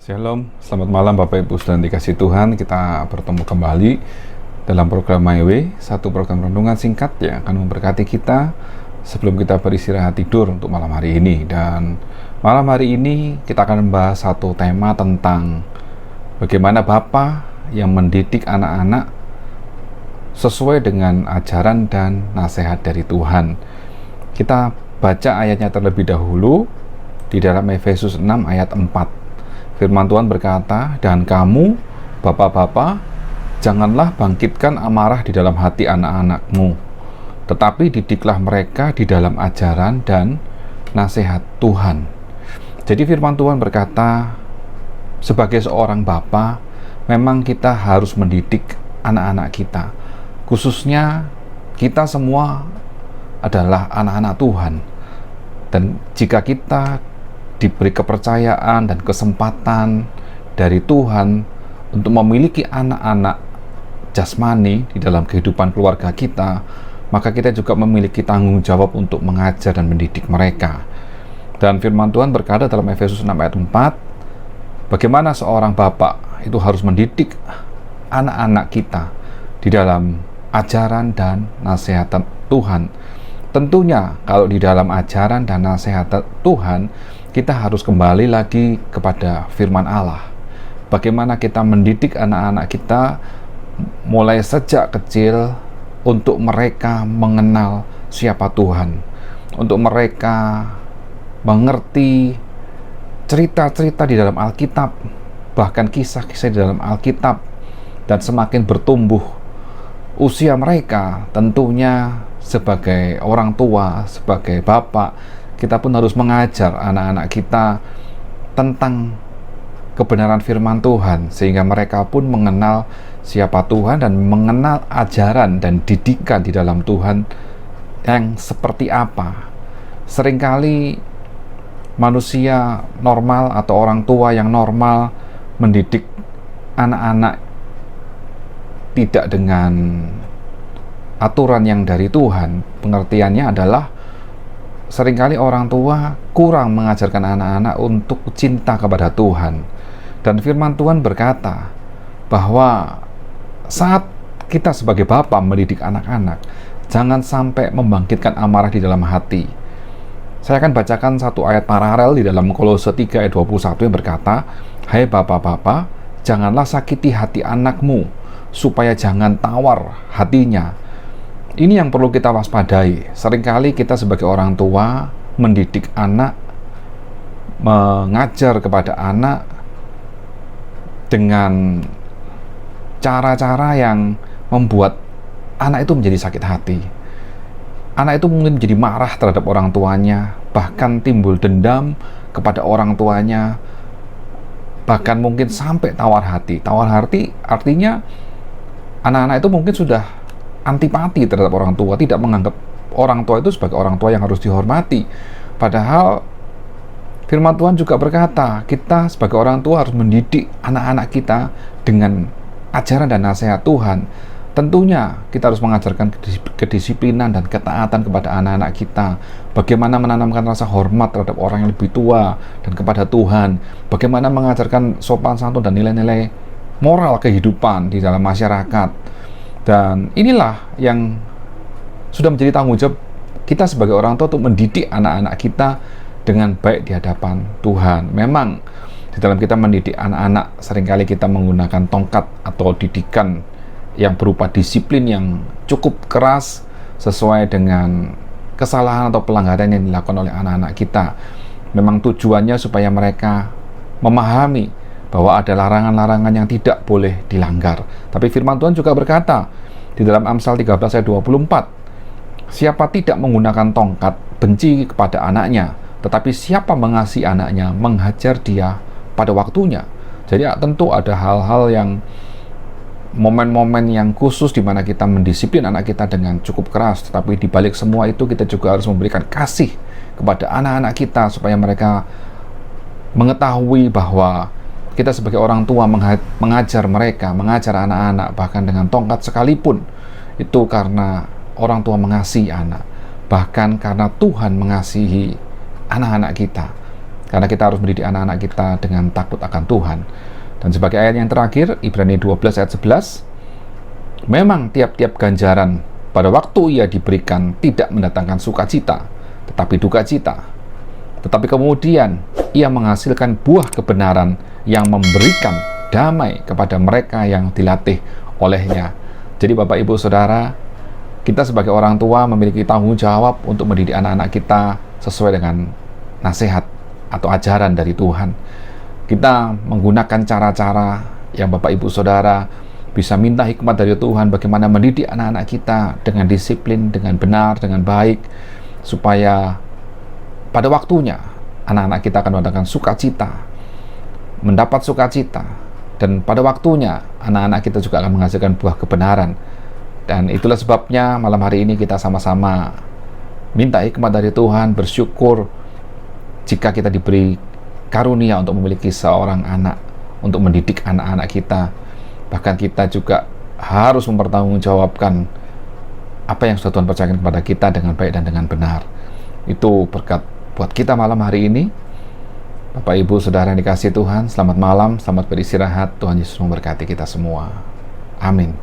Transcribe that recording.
Shalom, selamat malam Bapak Ibu dan dikasih Tuhan. Kita bertemu kembali dalam program My Way, satu program renungan singkat yang akan memberkati kita sebelum kita beristirahat tidur untuk malam hari ini. Dan malam hari ini kita akan membahas satu tema tentang bagaimana Bapa yang mendidik anak-anak sesuai dengan ajaran dan nasihat dari Tuhan. Kita baca ayatnya terlebih dahulu di dalam Efesus 6 ayat 4. Firman Tuhan berkata, "Dan kamu, bapak-bapak, janganlah bangkitkan amarah di dalam hati anak-anakmu, tetapi didiklah mereka di dalam ajaran dan nasihat Tuhan." Jadi firman Tuhan berkata, sebagai seorang bapa, memang kita harus mendidik anak-anak kita. Khususnya kita semua adalah anak-anak Tuhan. Dan jika kita diberi kepercayaan dan kesempatan dari Tuhan untuk memiliki anak-anak jasmani di dalam kehidupan keluarga kita, maka kita juga memiliki tanggung jawab untuk mengajar dan mendidik mereka. Dan firman Tuhan berkata dalam Efesus 6 ayat 4, bagaimana seorang bapak itu harus mendidik anak-anak kita di dalam ajaran dan nasihat Tuhan. Tentunya kalau di dalam ajaran dan nasihat Tuhan, kita harus kembali lagi kepada firman Allah. Bagaimana kita mendidik anak-anak kita mulai sejak kecil untuk mereka mengenal siapa Tuhan, untuk mereka mengerti cerita-cerita di dalam Alkitab, bahkan kisah-kisah di dalam Alkitab. Dan semakin bertumbuh usia mereka, tentunya sebagai orang tua, sebagai bapak, kita pun harus mengajar anak-anak kita tentang kebenaran firman Tuhan, sehingga mereka pun mengenal siapa Tuhan dan mengenal ajaran dan didikan di dalam Tuhan yang seperti apa. Seringkali manusia normal atau orang tua yang normal mendidik anak-anak tidak dengan aturan yang dari Tuhan. Pengertiannya adalah seringkali orang tua kurang mengajarkan anak-anak untuk cinta kepada Tuhan. Dan firman Tuhan berkata bahwa saat kita sebagai bapa mendidik anak-anak, jangan sampai membangkitkan amarah di dalam hati. Saya akan bacakan satu ayat paralel di dalam Kolose 3 ayat 21 yang berkata, "Hai bapak-bapak, janganlah sakiti hati anakmu, supaya jangan tawar hatinya." Ini yang perlu kita waspadai. Seringkali kita sebagai orang tua mendidik anak, mengajar kepada anak dengan cara-cara yang membuat anak itu menjadi sakit hati. Anak itu mungkin menjadi marah terhadap orang tuanya, bahkan timbul dendam kepada orang tuanya, bahkan mungkin sampai tawar hati. Tawar hati artinya anak-anak itu mungkin sudah antipati terhadap orang tua, tidak menganggap orang tua itu sebagai orang tua yang harus dihormati. Padahal firman Tuhan juga berkata, kita sebagai orang tua harus mendidik anak-anak kita dengan ajaran dan nasihat Tuhan. Tentunya kita harus mengajarkan kedisiplinan dan ketaatan kepada anak-anak kita. Bagaimana menanamkan rasa hormat terhadap orang yang lebih tua dan kepada Tuhan. Bagaimana mengajarkan sopan santun dan nilai-nilai moral kehidupan di dalam masyarakat. Dan inilah yang sudah menjadi tanggung jawab kita sebagai orang tua untuk mendidik anak-anak kita dengan baik di hadapan Tuhan. Memang di dalam kita mendidik anak-anak, seringkali kita menggunakan tongkat atau didikan yang berupa disiplin yang cukup keras sesuai dengan kesalahan atau pelanggaran yang dilakukan oleh anak-anak kita. Memang tujuannya supaya mereka memahami bahwa ada larangan-larangan yang tidak boleh dilanggar. Tapi firman Tuhan juga berkata di dalam Amsal 13 ayat 24, siapa tidak menggunakan tongkat benci kepada anaknya, tetapi siapa mengasihi anaknya menghajar dia pada waktunya. Jadi tentu ada hal-hal yang momen-momen yang khusus di mana kita mendisiplin anak kita dengan cukup keras, tetapi di balik semua itu kita juga harus memberikan kasih kepada anak-anak kita supaya mereka mengetahui bahwa kita sebagai orang tua mengajar mereka, mengajar anak-anak bahkan dengan tongkat sekalipun, itu karena orang tua mengasihi anak, bahkan karena Tuhan mengasihi anak-anak kita. Karena kita harus mendidik anak-anak kita dengan takut akan Tuhan. Dan sebagai ayat yang terakhir, Ibrani 12 ayat 11, memang tiap-tiap ganjaran pada waktu ia diberikan tidak mendatangkan sukacita, tetapi duka cita. Tetapi kemudian ia menghasilkan buah kebenaran yang memberikan damai kepada mereka yang dilatih olehnya. Jadi Bapak Ibu Saudara, kita sebagai orang tua memiliki tanggung jawab untuk mendidik anak-anak kita sesuai dengan nasihat atau ajaran dari Tuhan. Kita menggunakan cara-cara yang Bapak Ibu Saudara bisa minta hikmat dari Tuhan bagaimana mendidik anak-anak kita dengan disiplin, dengan benar, dengan baik, supaya pada waktunya anak-anak kita akan mendapatkan sukacita, mendapat sukacita, dan pada waktunya anak-anak kita juga akan menghasilkan buah kebenaran. Dan itulah sebabnya malam hari ini kita sama-sama minta hikmat dari Tuhan, bersyukur jika kita diberi karunia untuk memiliki seorang anak, untuk mendidik anak-anak kita. Bahkan kita juga harus mempertanggungjawabkan apa yang sudah Tuhan percayakan kepada kita dengan baik dan dengan benar. Itu berkat buat kita malam hari ini. Bapak Ibu Saudara yang dikasihi Tuhan, selamat malam, selamat beristirahat. Tuhan Yesus memberkati kita semua. Amin.